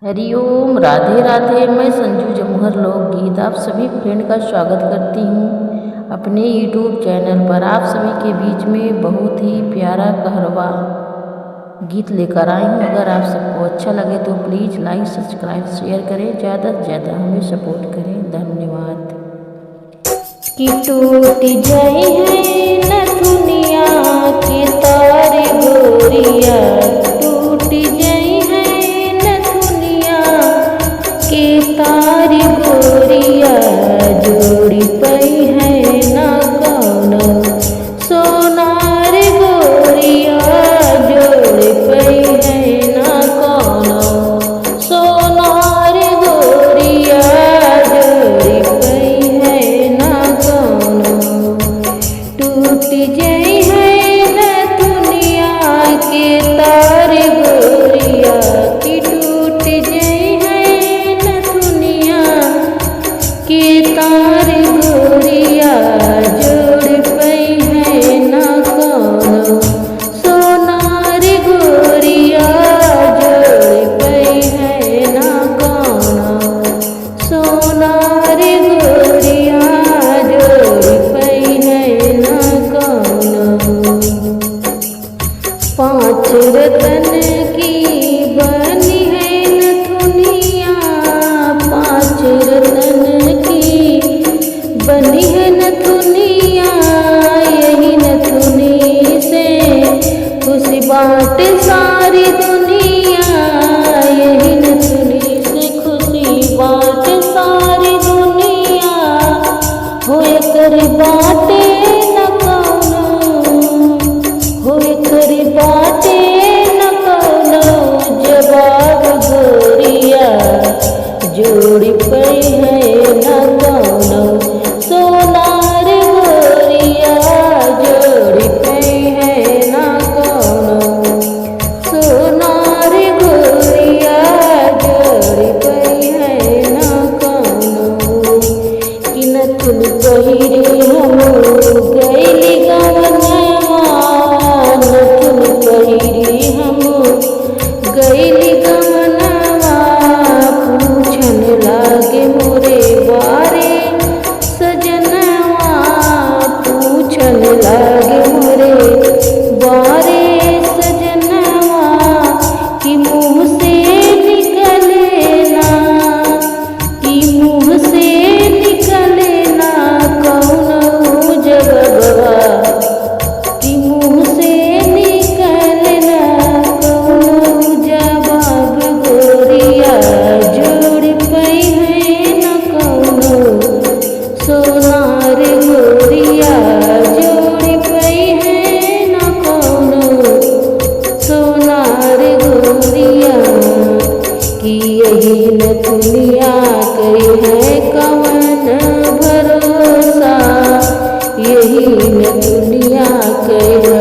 हरिओम, राधे राधे। मैं संजू जमुहर लोकगीत आप सभी फ्रेंड का स्वागत करती हूँ अपने यूट्यूब चैनल पर। आप सभी के बीच में बहुत ही प्यारा कहरवा गीत लेकर आई हूँ। अगर आप सबको अच्छा लगे तो प्लीज़ लाइक सब्सक्राइब शेयर करें, ज़्यादा से ज़्यादा हमें सपोर्ट करें। धन्यवाद। कि टूट जाए है न दुनिया के तारे गोरिया, टूट जाए है न दुनिया के तारे गोरिया, जोड़ी पई है ना कौनो सोनार गोरिया, जोड़ी पई है ना कौनो सोनार गोरिया, जोड़ी पई है ना कौनो। टूट जाए है न दुनिया के तारे गोरिया, कि टूट जाए है न दुनिया के तारे गोरिया, जोड़ पई है ना कौनो सोनार गोरिया, जोड़ पई है ना कौनो सोनार गोरिया, जोड़ पई है ना कौनो। पाँच रतन की बनी है नथुनिया, पाँच रतन की बनी है नथुनिया, यही नथुनी से खुशी बाटे सारी दुनिया, यही नथुनी से खुशी बाटे सारी दुनिया, होए कर बाटे न कौनो, होए कर बाटे न कौनो जवाब गोरिया, जोड़ी पई है ना कौनो सोनार गोरिया, जोड़ी पई है ना कौनो सोनार गोरिया, जोड़ी पई है ना कौनो। कि नथुन पहिरे हम गइली गवनवा, नथुन पहिरे हम गइली गवनवा, पूछन लागे मोरे बारे सजनवा, पूछन लागे मोरे बारे सजनवा, कि मुँह से निकले ना, कि मुँह से निकले ना कौनो जगवा, कि मुँह से निकले ना कौनो जवाब गोरिया, जोड़ पई है ना कौनो सोनार गोरिया, जोड़ पई है ना कौनो सोनार गोरिया। कि यही नथुनिया कई है कवन भरोसा, यही नथुनिया कई है